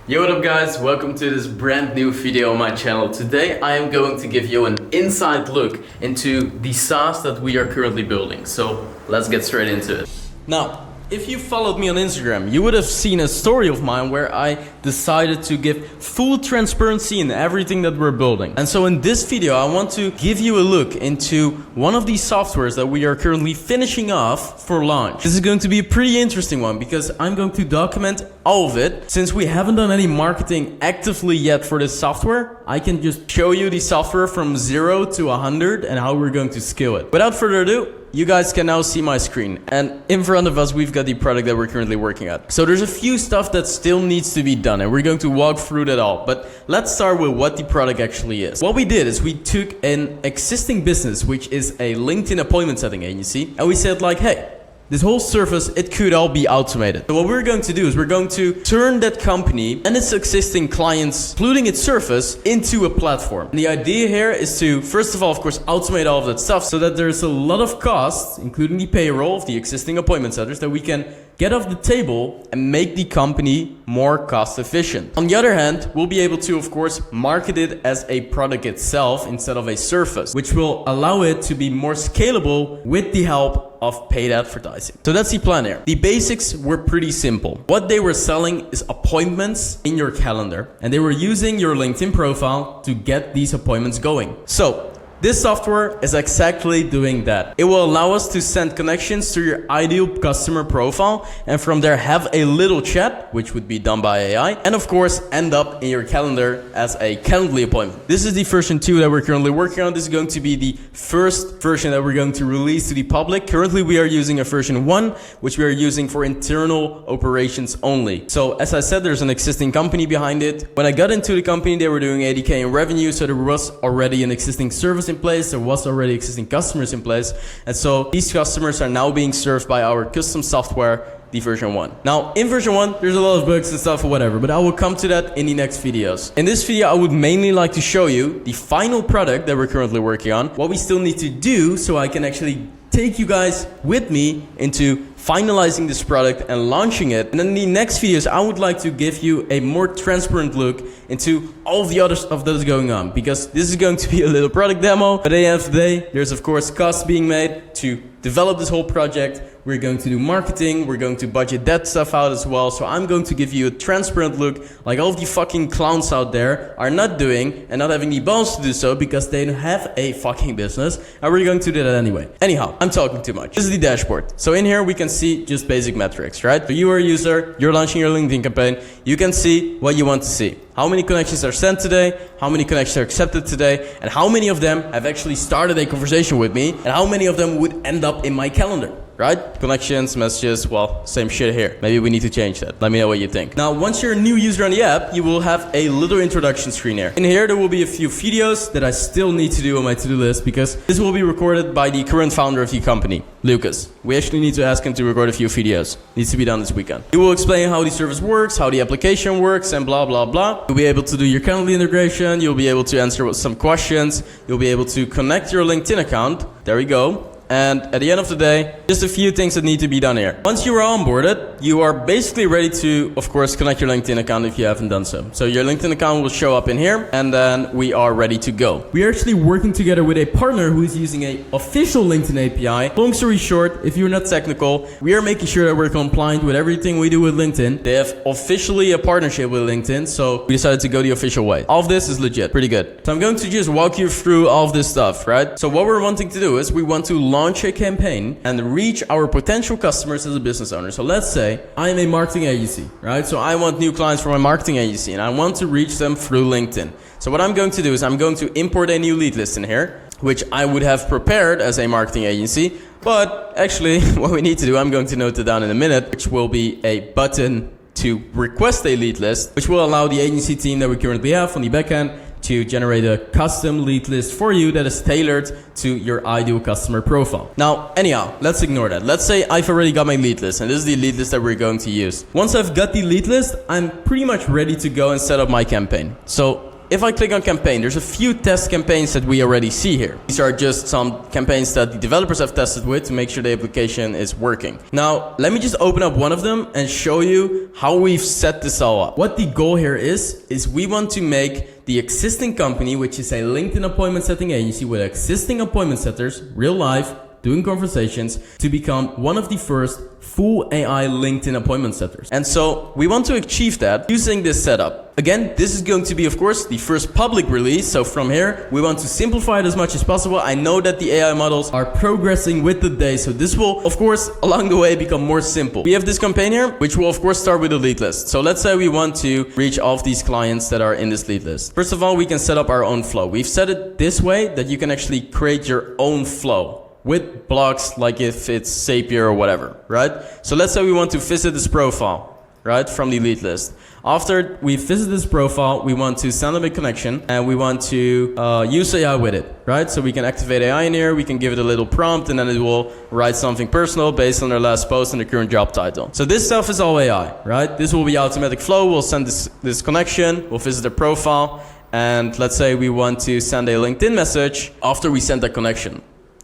Yo, what up guys, welcome to this brand new video on my channel. Today I am going to give you an inside look into the SaaS that we are currently building. So let's get straight into it. Now, if you followed me on Instagram, you would have seen a story of mine where I decided to give full transparency in everything that we're building. And so in this video, I want to give you a look into one of these softwares that we are currently finishing off for launch. This is going to be a pretty interesting one because I'm going to document all of it. Since we haven't done any marketing actively yet for this software, I can just show you the software from 0 to 100 and how we're going to scale it. Without further ado, you guys can now see my screen, and in front of us we've got the product that we're currently working at. So there's a few stuff that still needs to be done and we're going to walk through that all, but let's start with what the product actually is. What we did is we took an existing business, which is a LinkedIn appointment setting agency, and we said like, hey, this whole service, it could all be automated. So what we're going to do is we're going to turn that company and its existing clients, including its service, into a platform. And the idea here is to, first of all, of course, automate all of that stuff so that there's a lot of costs, including the payroll of the existing appointment setters, that we can get off the table and make the company more cost efficient. On the other hand, we'll be able to, of course, market it as a product itself instead of a service, which will allow it to be more scalable with the help of paid advertising. So that's the plan here. The basics were pretty simple. What they were selling is appointments in your calendar, and they were using your LinkedIn profile to get these appointments going. So this software is exactly doing that. It will allow us to send connections to your ideal customer profile and from there have a little chat, which would be done by AI, and of course end up in your calendar as a Calendly appointment. This is the version 2 that we're currently working on. This is going to be the first version that we're going to release to the public. Currently we are using a version 1, which we are using for internal operations only. So as I said, there's an existing company behind it. When I got into the company, they were doing 80K in revenue, so there was already an existing service in place, there was already existing customers in place, and so these customers are now being served by our custom software, the version 1. Now in version 1 there's a lot of bugs and stuff or whatever, but I will come to that in the next videos. In this video I would mainly like to show you the final product that we're currently working on, what we still need to do so I can actually take you guys with me into finalizing this product and launching it. And in the next videos, I would like to give you a more transparent look into all of the other stuff that is going on, because this is going to be a little product demo. But at the end of the day, there's of course costs being made to develop this whole project. We're going to do marketing, we're going to budget that stuff out as well. So I'm going to give you a transparent look like all of the fucking clowns out there are not doing and not having the balls to do so because they don't have a fucking business, and we're going to do that anyway. Anyhow, I'm talking too much. This is the dashboard. So in here we can see just basic metrics, right? So you are a user, you're launching your LinkedIn campaign, you can see what you want to see. How many connections are sent today, how many connections are accepted today, and how many of them have actually started a conversation with me, and how many of them would end up in my calendar. Right? Connections, messages, well, same shit here. Maybe we need to change that. Let me know what you think. Now, once you're a new user on the app, you will have a little introduction screen here. In here, there will be a few videos that I still need to do on my to-do list because this will be recorded by the current founder of the company, Lucas. We actually need to ask him to record a few videos. Needs to be done this weekend. He will explain how the service works, how the application works, and blah, blah, blah. You'll be able to do your Calendly integration. You'll be able to answer some questions. You'll be able to connect your LinkedIn account. There we go. And at the end of the day, just a few things that need to be done here. Once you are onboarded, you are basically ready to, of course, connect your LinkedIn account if you haven't done so. So your LinkedIn account will show up in here, and then we are ready to go. We are actually working together with a partner who is using an official LinkedIn API. Long story short, if you're not technical, we are making sure that we're compliant with everything we do with LinkedIn. They have officially a partnership with LinkedIn, so we decided to go the official way. All of this is legit, pretty good. So I'm going to just walk you through all of this stuff, right? So what we're wanting to do is we want to launch a campaign and reach our potential customers as a business owner. So let's say I'm a marketing agency, right? So I want new clients for my marketing agency and I want to reach them through LinkedIn. So what I'm going to do is I'm going to import a new lead list in here, which I would have prepared as a marketing agency. But actually what we need to do, I'm going to note it down in a minute, which will be a button to request a lead list, which will allow the agency team that we currently have on the backend to generate a custom lead list for you that is tailored to your ideal customer profile. Now, anyhow, let's ignore that. Let's say I've already got my lead list, and this is the lead list that we're going to use. Once I've got the lead list, I'm pretty much ready to go and set up my campaign. So if I click on campaign, there's a few test campaigns that we already see here. These are just some campaigns that the developers have tested with to make sure the application is working. Now, let me just open up one of them and show you how we've set this all up. What the goal here is we want to make the existing company, which is a LinkedIn appointment setting agency with existing appointment setters, real life, doing conversations, to become one of the first full AI LinkedIn appointment setters. And so we want to achieve that using this setup. Again, this is going to be, of course, the first public release. So from here, we want to simplify it as much as possible. I know that the AI models are progressing with the day. So this will, of course, along the way become more simple. We have this campaign here, which will, of course, start with a lead list. So let's say we want to reach all of these clients that are in this lead list. First of all, we can set up our own flow. We've set it this way that you can actually create your own flow with blocks, like if it's Zapier or whatever, right? So let's say we want to visit this profile, right, from the lead list. After we visit this profile, we want to send them a connection and we want to use AI with it, right? So we can activate AI in here, we can give it a little prompt and then it will write something personal based on their last post and the current job title. So this stuff is all AI, right? This will be automatic flow. We'll send this connection, we'll visit the profile, and let's say we want to send a LinkedIn message after we send that connection.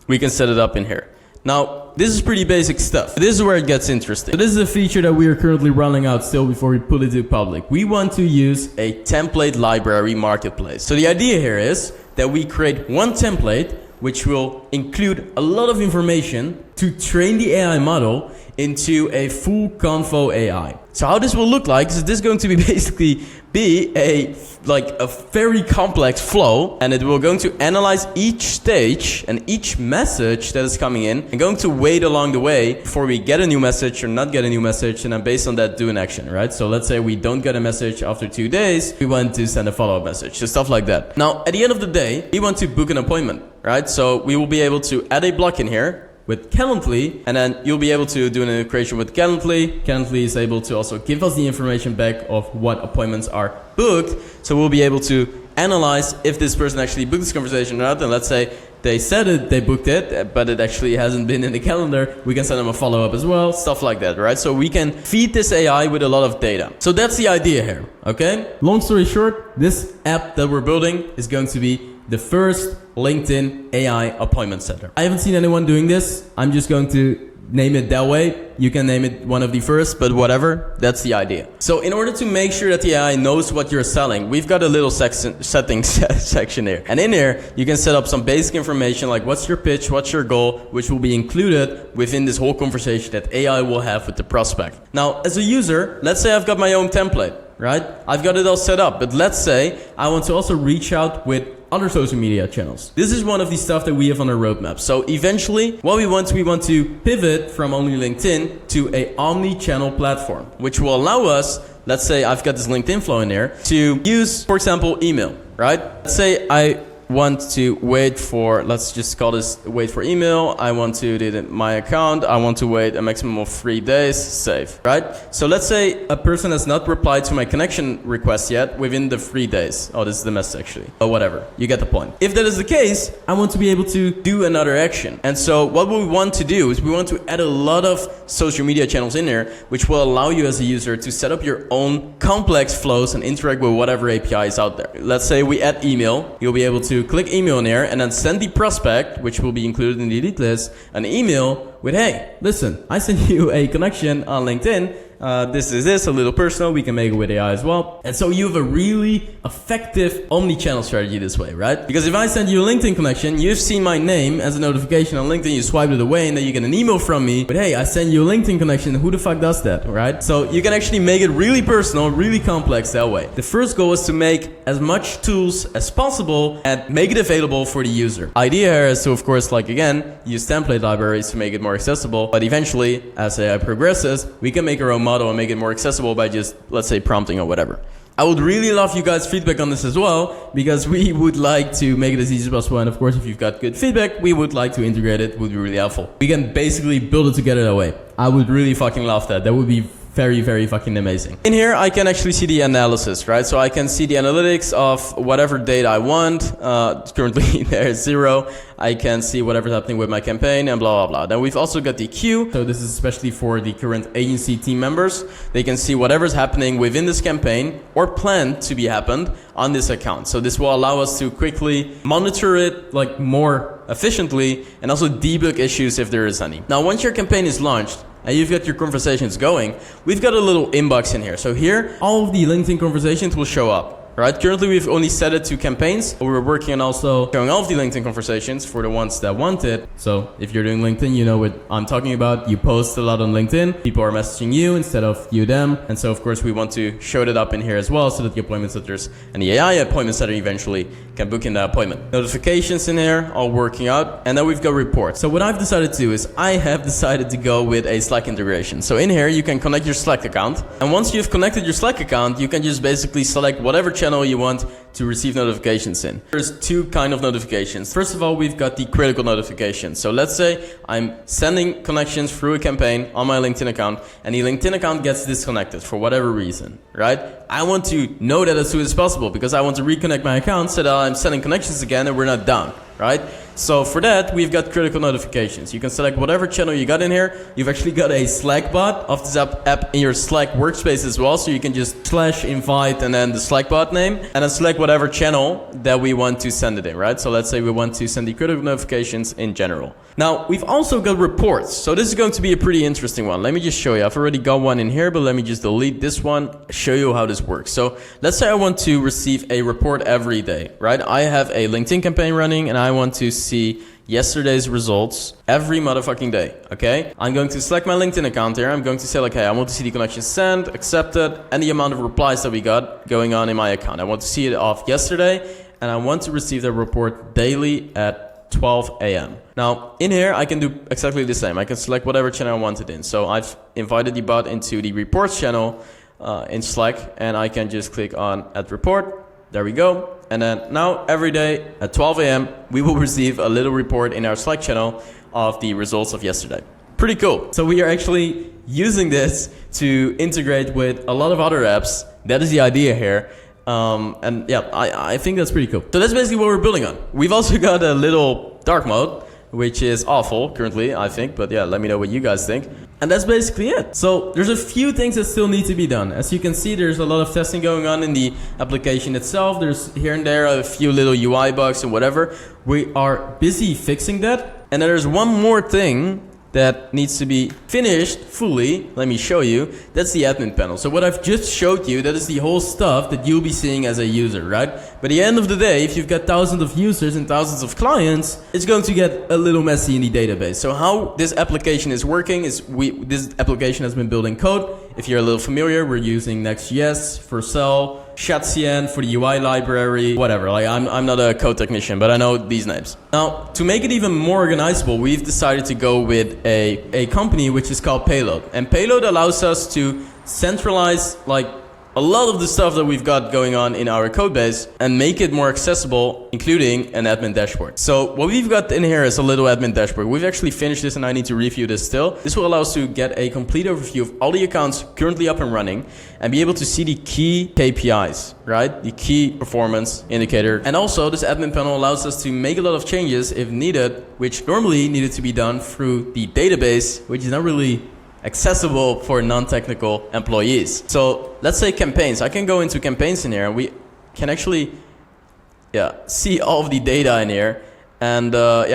We can set it up in here. Now, this is pretty basic stuff. This is where it gets interesting. So this is a feature that we are currently rolling out still before we put it to public. We want to use a template library marketplace. So the idea here is that we create one template which will include a lot of information to train the AI model into a full convo AI. So how this will look like is this going to be basically a very complex flow, and it will going to analyze each stage and each message that is coming in and going to wait along the way before we get a new message or not get a new message, and then based on that do an action, right? So let's say we don't get a message after 2 days, we want to send a follow-up message, so stuff like that. Now at the end of the day, we want to book an appointment, right? So we will be able to add a block in here with Calendly, and then you'll be able to do an integration with Calendly. Calendly is able to also give us the information back of what appointments are booked. So we'll be able to analyze if this person actually booked this conversation or not. And let's say they said it, they booked it, but it actually hasn't been in the calendar. We can send them a follow-up as well, stuff like that, right? So we can feed this AI with a lot of data. So that's the idea here, okay? Long story short, this app that we're building is going to be the first LinkedIn AI appointment setter. I haven't seen anyone doing this. I'm just going to name it that way. You can name it one of the first, but whatever, that's the idea. So in order to make sure that the AI knows what you're selling, we've got a little settings section here. And in here, you can set up some basic information like what's your pitch, what's your goal, which will be included within this whole conversation that AI will have with the prospect. Now, as a user, let's say I've got my own template, right? I've got it all set up, but let's say I want to also reach out with other social media channels. This is one of the stuff that we have on our roadmap. So eventually, what we want to pivot from only LinkedIn to a omni-channel platform, which will allow us, let's say I've got this LinkedIn flow in there, to use, for example, email, right? Let's say I want to wait for, let's just call this wait for email. I want to delete my account. I want to wait a maximum of 3 days, save, right? So let's say a person has not replied to my connection request yet within the 3 days. Oh, this is the message actually. Oh, whatever. You get the point. If that is the case, I want to be able to do another action. And so what we want to do is we want to add a lot of social media channels in there, which will allow you as a user to set up your own complex flows and interact with whatever API is out there. Let's say we add email. You'll be able to click email in there and then send the prospect, which will be included in the lead list, an email with, hey, listen, I sent you a connection on LinkedIn. This is this, a little personal. We can make it with AI as well. And so you have a really effective omni-channel strategy this way, right? Because if I send you a LinkedIn connection, you've seen my name as a notification on LinkedIn, you swipe it away, and then you get an email from me. But hey, I send you a LinkedIn connection. Who the fuck does that, right? So you can actually make it really personal, really complex that way. The first goal is to make as much tools as possible and make it available for the user. Idea here is to, of course, like again, use template libraries to make it more accessible. But eventually, as AI progresses, we can make our own model and make it more accessible by just, let's say, prompting or whatever. I would really love you guys' feedback on this as well, because we would like to make it as easy as possible. And of course, if you've got good feedback, we would like to integrate it. It would be really helpful. We can basically build it together that way. I would really fucking love that. That would be very, very fucking amazing. In here, I can actually see the analysis, right? So I can see the analytics of whatever data I want. Currently there is 0. I can see whatever's happening with my campaign and blah, blah, blah. Then we've also got the queue. So this is especially for the current agency team members. They can see whatever's happening within this campaign or planned to be happened on this account. So this will allow us to quickly monitor it like more efficiently and also debug issues if there is any. Now, once your campaign is launched, and you've got your conversations going, we've got a little inbox in here. So here, all of the LinkedIn conversations will show up. Right? Currently, we've only set it to campaigns. We're working on also showing all of the LinkedIn conversations for the ones that want it. So if you're doing LinkedIn, you know what I'm talking about. You post a lot on LinkedIn. People are messaging you instead of you them. And so, of course, we want to show that up in here as well so that the appointment setters and the AI appointment setter eventually can book in the appointment. Notifications in here, all working out. And then we've got reports. So what I've decided to do is I have decided to go with a Slack integration. So in here, you can connect your Slack account. And once you've connected your Slack account, you can just basically select whatever channel you want to receive notifications in. There's two kind of notifications. First of all, we've got the critical notifications. So let's say I'm sending connections through a campaign on my LinkedIn account and the LinkedIn account gets disconnected for whatever reason, right? I want to know that as soon as possible because I want to reconnect my account so that I'm sending connections again and we're not down, right? So for that, we've got critical notifications. You can select whatever channel you got in here. You've actually got a Slack bot of this app in your Slack workspace as well. So you can just /invite and then the Slack bot name and then select whatever channel that we want to send it in, right? So let's say we want to send the critical notifications in general. Now, we've also got reports. So this is going to be a pretty interesting one. Let me just show you. I've already got one in here, but let me just delete this one, show you how this works. So let's say I want to receive a report every day, right? I have a LinkedIn campaign running and I want to see yesterday's results every motherfucking day, okay? I'm going to select my LinkedIn account here. I'm going to say like, hey, I want to see the connection sent, accepted, and the amount of replies that we got going on in my account. I want to see it off yesterday, and I want to receive that report daily at 12 a.m. Now, in here, I can do exactly the same. I can select whatever channel I want it in. So I've invited the bot into the reports channel in Slack, and I can just click on add report. There we go. And then now every day at 12 a.m. we will receive a little report in our Slack channel of the results of yesterday. Pretty cool. So we are actually using this to integrate with a lot of other apps. That is the idea here. And yeah, I think that's pretty cool. So that's basically what we're building on. We've also got a little dark mode, which is awful currently, I think. But yeah, let me know what you guys think. And that's basically it. So there's a few things that still need to be done. As you can see, there's a lot of testing going on in the application itself. There's here and there a few little UI bugs and whatever. We are busy fixing that. And then there's one more thing that needs to be finished fully. Let me show you. That's the admin panel. So what I've just showed you, that is the whole stuff that you'll be seeing as a user, right? But at the end of the day, if you've got thousands of users and thousands of clients, it's going to get a little messy in the database. So how this application is working is this application has been built in code. If you're a little familiar, we're using Next.js for Cell, Chatcn for the UI library, whatever. Like I'm not a code technician, but I know these names. Now, to make it even more organizable, we've decided to go with a company which is called Payload. And Payload allows us to centralize like a lot of the stuff that we've got going on in our code base and make it more accessible, including an admin dashboard. So what we've got in here is a little admin dashboard. We've actually finished this and I need to review this still. This will allow us to get a complete overview of all the accounts currently up and running and be able to see the key KPIs, right? The key performance indicator. And also this admin panel allows us to make a lot of changes if needed, which normally needed to be done through the database, which is not really accessible for non-technical employees. So let's say campaigns. I can go into campaigns in here and we can actually see all of the data in here and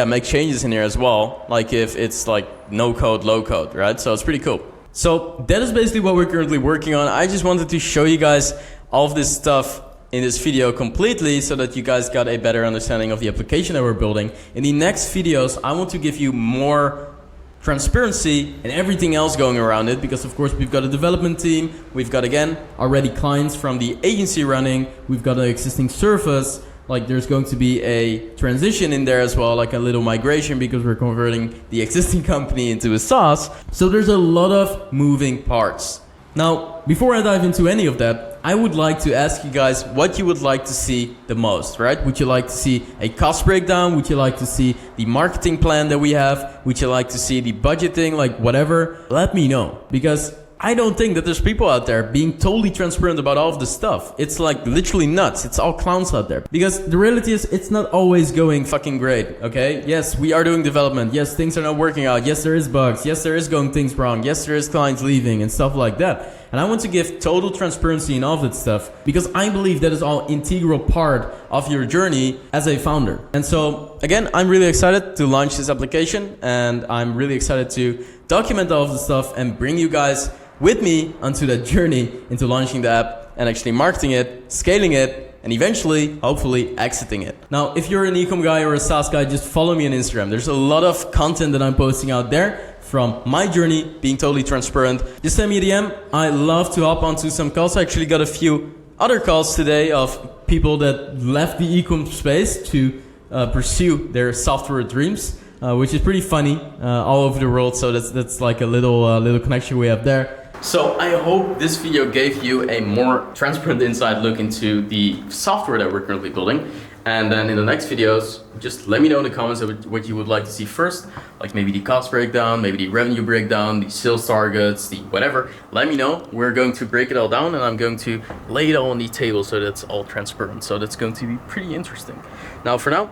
make changes in here as well. Like if it's like no code, low code, right? So it's pretty cool. So that is basically what we're currently working on. I just wanted to show you guys all of this stuff in this video completely so that you guys got a better understanding of the application that we're building. In the next videos, I want to give you more transparency and everything else going around it, because of course we've got a development team, we've got again already clients from the agency running, we've got an existing service, like there's going to be a transition in there as well, like a little migration because we're converting the existing company into a SaaS. So there's a lot of moving parts. Now, before I dive into any of that, I would like to ask you guys what you would like to see the most, right? Would you like to see a cost breakdown? Would you like to see the marketing plan that we have? Would you like to see the budgeting, like whatever? Let me know, because I don't think that there's people out there being totally transparent about all of this stuff. It's like literally nuts. It's all clowns out there. Because the reality is it's not always going fucking great, okay? Yes, we are doing development. Yes, things are not working out. Yes, there is bugs. Yes, there is going things wrong. Yes, there is clients leaving and stuff like that. And I want to give total transparency in all of that stuff because I believe that is all integral part of your journey as a founder. And so again, I'm really excited to launch this application and I'm really excited to document all of the stuff and bring you guys with me onto that journey into launching the app and actually marketing it, scaling it, and eventually, hopefully, exiting it. Now, if you're an e-com guy or a SaaS guy, just follow me on Instagram. There's a lot of content that I'm posting out there from my journey, being totally transparent. Just send me a DM. I love to hop onto some calls. I actually got a few other calls today of people that left the e-com space to pursue their software dreams, which is pretty funny all over the world. So that's like a little connection we have there. So I hope this video gave you a more transparent inside look into the software that we're currently building. And then in the next videos, just let me know in the comments what you would like to see first, like maybe the cost breakdown, maybe the revenue breakdown, the sales targets, the whatever. Let me know. We're going to break it all down and I'm going to lay it all on the table so that's all transparent. So that's going to be pretty interesting. Now for now,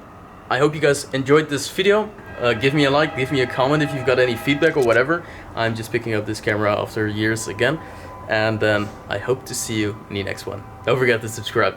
I hope you guys enjoyed this video. Give me a like, give me a comment if you've got any feedback or whatever. I'm just picking up this camera after years again. And then I hope to see you in the next one. Don't forget to subscribe.